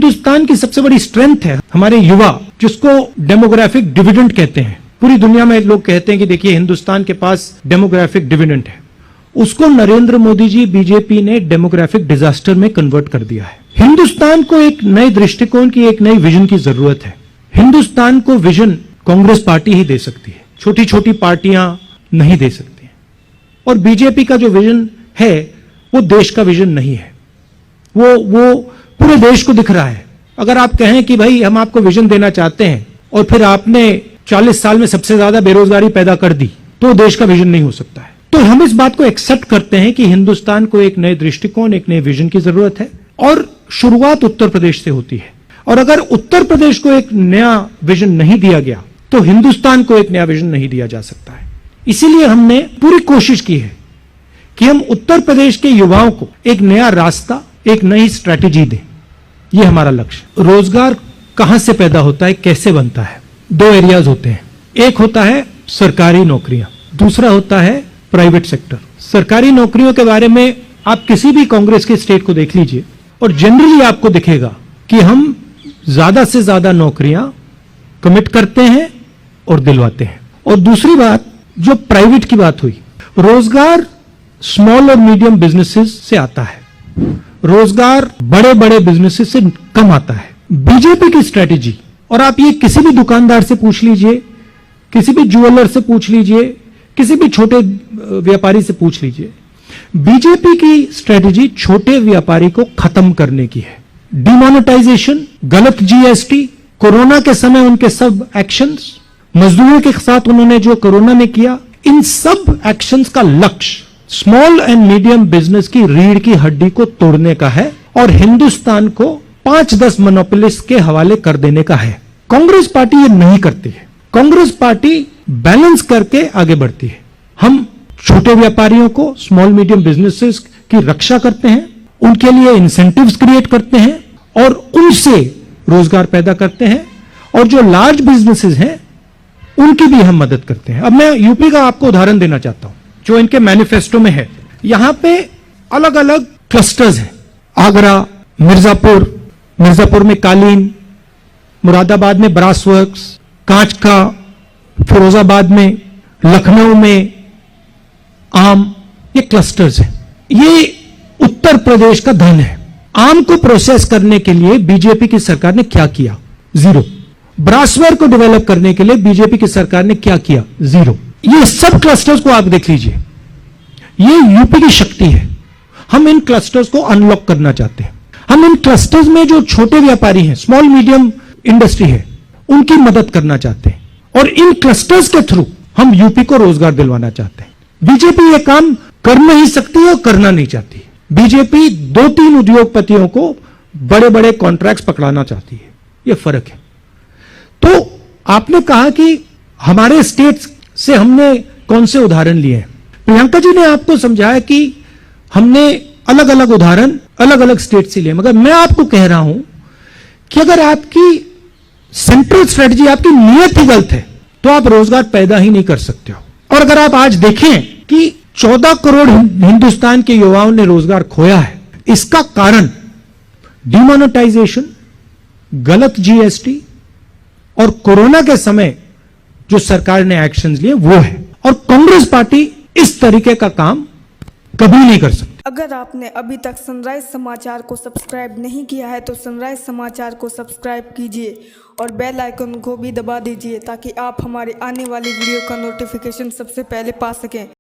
हिंदुस्तान की सबसे बड़ी स्ट्रेंथ है हमारे युवा, जिसको डेमोग्राफिक डिविडेंड कहते हैं। पूरी दुनिया में लोग कहते हैं कि देखिए हिंदुस्तान के पास डेमोग्राफिक डिविडेंड है, उसको नरेंद्र मोदी जी बीजेपी ने डेमोग्राफिक डिजास्टर में कन्वर्ट कर दिया है। हिंदुस्तान को एक नए दृष्टिकोण की, एक नई विजन की जरूरत है। हिंदुस्तान को विजन कांग्रेस पार्टी ही दे सकती है, छोटी छोटी पार्टियां नहीं दे सकती। और बीजेपी का जो विजन है वो देश का विजन नहीं है, वो पूरे देश को दिख रहा है। अगर आप कहें कि भाई हम आपको विजन देना चाहते हैं और फिर आपने 40 साल में सबसे ज्यादा बेरोजगारी पैदा कर दी, तो देश का विजन नहीं हो सकता है। तो हम इस बात को एक्सेप्ट करते हैं कि हिंदुस्तान को एक नए दृष्टिकोण, एक नए विजन की जरूरत है और शुरुआत उत्तर प्रदेश से होती है। और अगर उत्तर प्रदेश को एक नया विजन नहीं दिया गया तो हिंदुस्तान को एक नया विजन नहीं दिया जा सकता है। इसीलिए हमने पूरी कोशिश की है कि हम उत्तर प्रदेश के युवाओं को एक नया रास्ता, एक नई स्ट्रैटेजी दें। यह हमारा लक्ष्य। रोजगार कहां से पैदा होता है, कैसे बनता है? दो एरियाज होते हैं। एक होता है सरकारी नौकरियां, दूसरा होता है प्राइवेट सेक्टर। सरकारी नौकरियों के बारे में आप किसी भी कांग्रेस के स्टेट को देख लीजिए और जनरली आपको दिखेगा कि हम ज्यादा से ज्यादा नौकरियां कमिट करते हैं और दिलवाते हैं। और दूसरी बात, जो प्राइवेट की बात हुई, रोजगार स्मॉल और मीडियम बिजनेसेस से आता है, रोजगार बड़े बड़े बिजनेसेस से कम आता है। बीजेपी की स्ट्रेटेजी, और आप ये किसी भी दुकानदार से पूछ लीजिए, किसी भी ज्वेलर से पूछ लीजिए, किसी भी छोटे व्यापारी से पूछ लीजिए, बीजेपी की स्ट्रेटेजी छोटे व्यापारी को खत्म करने की है। डिमोनेटाइजेशन, गलत जीएसटी, कोरोना के समय उनके सब एक्शंस, मजदूरों के साथ उन्होंने जो कोरोना में किया, इन सब एक्शंस का लक्ष्य स्मॉल एंड मीडियम बिजनेस की रीढ़ की हड्डी को तोड़ने का है और हिंदुस्तान को 5-10 मोनोपोलिस्ट के हवाले कर देने का है। कांग्रेस पार्टी ये नहीं करती है। कांग्रेस पार्टी बैलेंस करके आगे बढ़ती है। हम छोटे व्यापारियों को, स्मॉल मीडियम बिजनेसेस की रक्षा करते हैं, उनके लिए इंसेंटिव्स क्रिएट करते हैं और उनसे रोजगार पैदा करते हैं। और जो लार्ज बिजनेसेस हैं उनकी भी हम मदद करते हैं। अब मैं यूपी का आपको उदाहरण देना चाहता हूं जो इनके मैनिफेस्टो में है। यहां पे अलग अलग क्लस्टर्स हैं। आगरा, मिर्जापुर में कालीन, मुरादाबाद में ब्रास वर्क्स, कांच का, फिरोजाबाद में, लखनऊ में आम, ये क्लस्टर्स हैं। ये उत्तर प्रदेश का धन है। आम को प्रोसेस करने के लिए बीजेपी की सरकार ने क्या किया? जीरो। ब्रासवेयर को डेवलप करने के लिए बीजेपी की सरकार ने क्या किया? जीरो। ये सब क्लस्टर्स को आप देख लीजिए, ये यूपी की शक्ति है। हम इन क्लस्टर्स को अनलॉक करना चाहते हैं। हम इन क्लस्टर्स में जो छोटे व्यापारी हैं, स्मॉल मीडियम इंडस्ट्री है, उनकी मदद करना चाहते हैं और इन क्लस्टर्स के थ्रू हम यूपी को रोजगार दिलवाना चाहते हैं। बीजेपी ये काम कर नहीं सकती और करना नहीं चाहती। बीजेपी 2-3 उद्योगपतियों को बड़े बड़े कॉन्ट्रैक्ट्स पकड़ाना चाहती है। ये फर्क है। तो आपने कहा कि हमारे स्टेट्स से हमने कौन से उदाहरण लिए हैं। प्रियंका जी ने आपको समझाया कि हमने अलग अलग उदाहरण अलग अलग स्टेट से लिए, मगर मैं आपको कह रहा हूं कि अगर आपकी सेंट्रल स्ट्रेटजी, आपकी नीयत ही गलत है, तो आप रोजगार पैदा ही नहीं कर सकते हो। और अगर आप आज देखें कि 14 करोड़ हिंदुस्तान के युवाओं ने रोजगार खोया है, इसका कारण डिमोनेटाइजेशन, गलत जीएसटी और कोरोना के समय जो सरकार ने एक्शंस लिए वो है। और कांग्रेस पार्टी इस तरीके का काम कभी नहीं कर सकती। अगर आपने अभी तक सनराइज समाचार को सब्सक्राइब नहीं किया है तो सनराइज समाचार को सब्सक्राइब कीजिए और बेल आइकन को भी दबा दीजिए ताकि आप हमारे आने वाली वीडियो का नोटिफिकेशन सबसे पहले पा सकें।